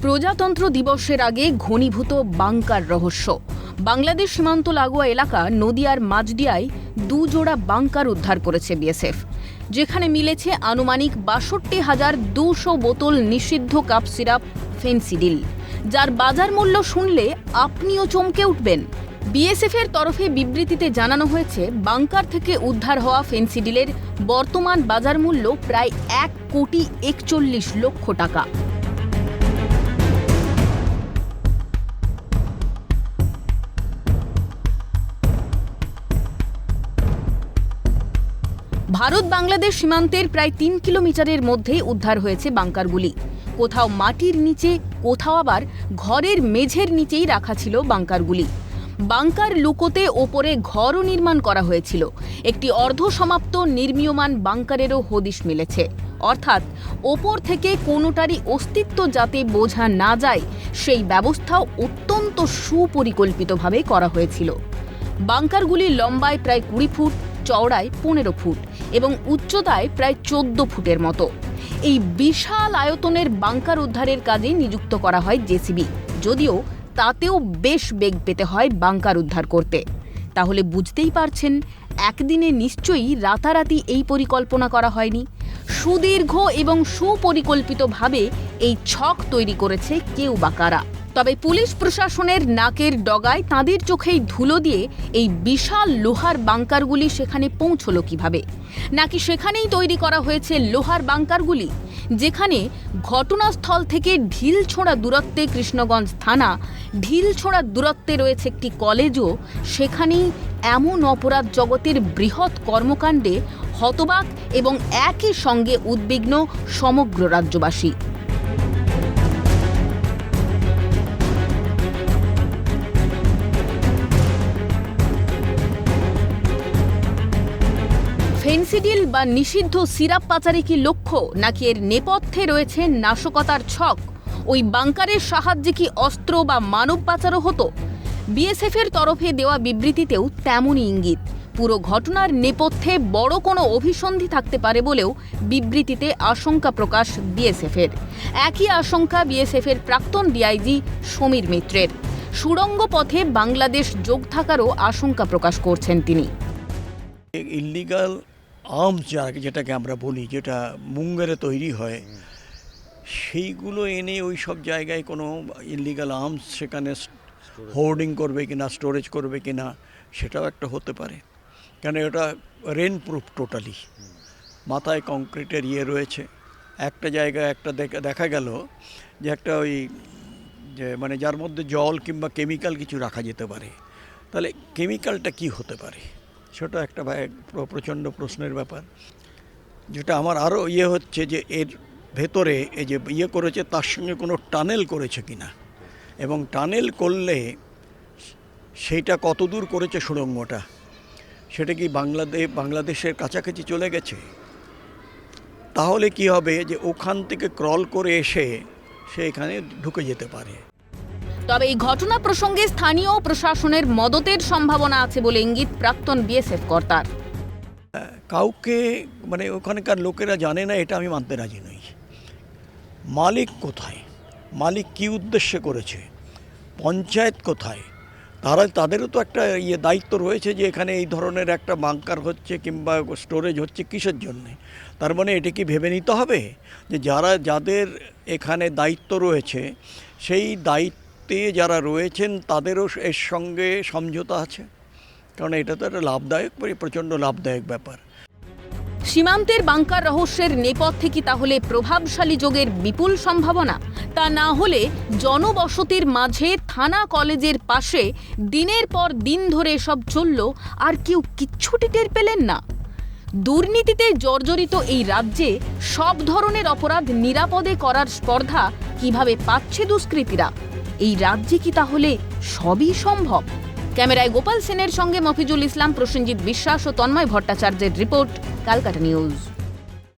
প্রজাতন্ত্র দিবসের আগে ঘনীভূত বাংকার রহস্য। বাংলাদেশ সীমান্ত লাগোয়া এলাকা নদিয়ার মাঝদিয়ায় দুজোড়া বাংকার উদ্ধার করেছে বিএসএফ, যেখানে মিলেছে আনুমানিক ৬২,২০০ বোতল নিষিদ্ধ কাপ সিরাপ ফেনসিডিল, যার বাজার মূল্য শুনলে আপনিও চমকে উঠবেন। বিএসএফের তরফে বিবৃতিতে জানানো হয়েছে, বাংকার থেকে উদ্ধার হওয়া ফেনসিডিলের বর্তমান বাজার মূল্য প্রায় ১,৪১,০০,০০০ টাকা। ভারত বাংলাদেশ সীমান্তের প্রায় ৩ কিলোমিটারের মধ্যেই উদ্ধার হয়েছে বাংকারগুলি। কোথাও মাটির নিচে, কোথাও আবার ঘরের মেঝের নিচেই রাখা ছিল বাংকারগুলি। বাংকার লুকোতে ওপরে ঘরও নির্মাণ করা হয়েছিল। একটি অর্ধসমাপ্ত নির্মীয়মান বাংকারেরও হদিশ মিলেছে, অর্থাৎ ওপর থেকে কোনোটারই অস্তিত্ব যাতে বোঝা না যায় সেই ব্যবস্থাও অত্যন্ত সুপরিকল্পিতভাবে করা হয়েছিল। বাংকারগুলি লম্বায় প্রায় ২০ ফুট, চওড়ায় ১৫ ফুট এবং উচ্চতায় প্রায় ১৪ ফুটের মতো। এই বিশাল আয়তনের বাংকার উদ্ধারের কাজে নিযুক্ত করা হয় জেসিবি, যদিও তাতেও বেশ বেগ পেতে হয় বাংকার উদ্ধার করতে। তাহলে বুঝতেই পারছেন, একদিনে নিশ্চয়ই রাতারাতি এই পরিকল্পনা করা হয়নি। সুদীর্ঘ এবং সুপরিকল্পিতভাবে এই ছক তৈরি করেছে কেউ বা কারা। তবে পুলিশ প্রশাসনের নাকের ডগায় তাঁদের চোখেই ধুলো দিয়ে এই বিশাল লোহার বাংকারগুলি সেখানে পৌঁছলো কিভাবে? নাকি সেখানেই তৈরি করা হয়েছে লোহার বাংকারগুলি, যেখানে ঘটনাস্থল থেকে ঢিলছোঁড়া দূরত্বে কৃষ্ণগঞ্জ থানা, ঢিলছোঁড়া দূরত্বে রয়েছে একটি কলেজও, সেখানেই এমন অপরাধ জগতের বৃহৎ কর্মকাণ্ডে হতবাক এবং একই সঙ্গে উদ্বিগ্ন সমগ্র রাজ্যবাসী। ফেনসিডিল বা নিষিদ্ধ সিরাপ পাচারে কি লক্ষ্য, নাকি এর নেপথ্যে রয়েছে নাশকতার ছক? ওই বাংকারের সাহায্যে কি অস্ত্র বা মানব পাচারও হতো? বিএসএফের তরফে দেওয়া বিবৃতিতেও তেমনই ইঙ্গিত। পুরো ঘটনার নেপথ্যে বড় কোনো অভিসন্ধি থাকতে পারে বলেও বিবৃতিতে আশঙ্কা প্রকাশ বিএসএফের। একই আশঙ্কা বিএসএফের প্রাক্তন ডিআইজি সমীর মিত্রের। সুড়ঙ্গ পথে বাংলাদেশ যোগ থাকারও আশঙ্কা প্রকাশ করছেন তিনি। ইল্লিগাল আর্মস যেটাকে আমরা বলি, যেটা মুঙ্গেরে তৈরি হয়, সেইগুলো এনে ওই সব জায়গায় কোনো ইল্লিগাল আর্মস সেখানে হোর্ডিং করবে কিনা, স্টোরেজ করবে কিনা, সেটাও একটা হতে পারে। কেন এটা রেন প্রুফ টোটালি, মাথায় কংক্রিটের রয়েছে। একটা জায়গায় একটা দেখা গেল যে একটা ওই যে মানে যার মধ্যে জল কিংবা কেমিক্যাল কিছু রাখা যেতে পারে, তাহলে কেমিক্যালটা কি হতে পারে, সেটা একটা প্রচণ্ড প্রশ্নের ব্যাপার। যেটা আমার আরও হচ্ছে যে এর ভেতরে এই যে করেছে তার সঙ্গে কোনো টানেল করেছে কিনা, এবং টানেল করলে সেইটা কত দূর করেছে সুড়ঙ্গটা, সেটা কি বাংলাদেশের কাছাকাছি চলে গেছে? তাহলে কি হবে যে ওখান থেকে ক্রল করে এসে সে এখানে ঢুকে যেতে পারে। তবে এই ঘটনা প্রসঙ্গে স্থানীয় প্রশাসনের মদতের সম্ভাবনা আছে বলে ইঙ্গিত প্রাক্তন বিএসএফ কর্তার। কাউকে মানে ওখানকার লোকেরা জানে না, এটা আমি মানতে রাজি নই। মালিক কোথায়, মালিক কি উদ্দেশ্যে করেছে, পঞ্চায়েত কোথায়, তাদেরও তো একটা দায়িত্ব রয়েছে যে এখানে এই ধরনের একটা বাংকার হচ্ছে কিংবা স্টোরেজ হচ্ছে কিসের জন্যে। তার মানে এটা কি ভেবে নিতে হবে যে যাদের এখানে দায়িত্ব রয়েছে, সেই দায়িত্বে যারা রয়েছেন তাদেরও এর সঙ্গে সমঝোতা আছে? কারণ এটা তো একটা লাভদায়ক, প্রচণ্ড লাভদায়ক ব্যাপার। সীমান্তের বাংকার রহস্যের নেপথ্যে কি তাহলে প্রভাবশালী যোগের বিপুল সম্ভাবনা? তা না হলে জনবসতির মাঝে, থানা কলেজের পাশে দিনের পর দিন ধরে সব চলল, আর কেউ কিচ্ছুটি টের পেলেন না। দুর্নীতিতে জর্জরিত এই রাজ্যে সব ধরনের অপরাধ নিরাপদে করার স্পর্ধা কিভাবে পাচ্ছে দুষ্কৃতীরা? এই রাজ্যে কি তাহলে সবই সম্ভব? ক্যামেরায় গোপাল সেনের সঙ্গে মফিজুল ইসলাম, প্রসেনজিৎ বিশ্বাস ও তন্ময় ভট্টাচার্যের রিপোর্ট, ক্যালকাটা নিউজ।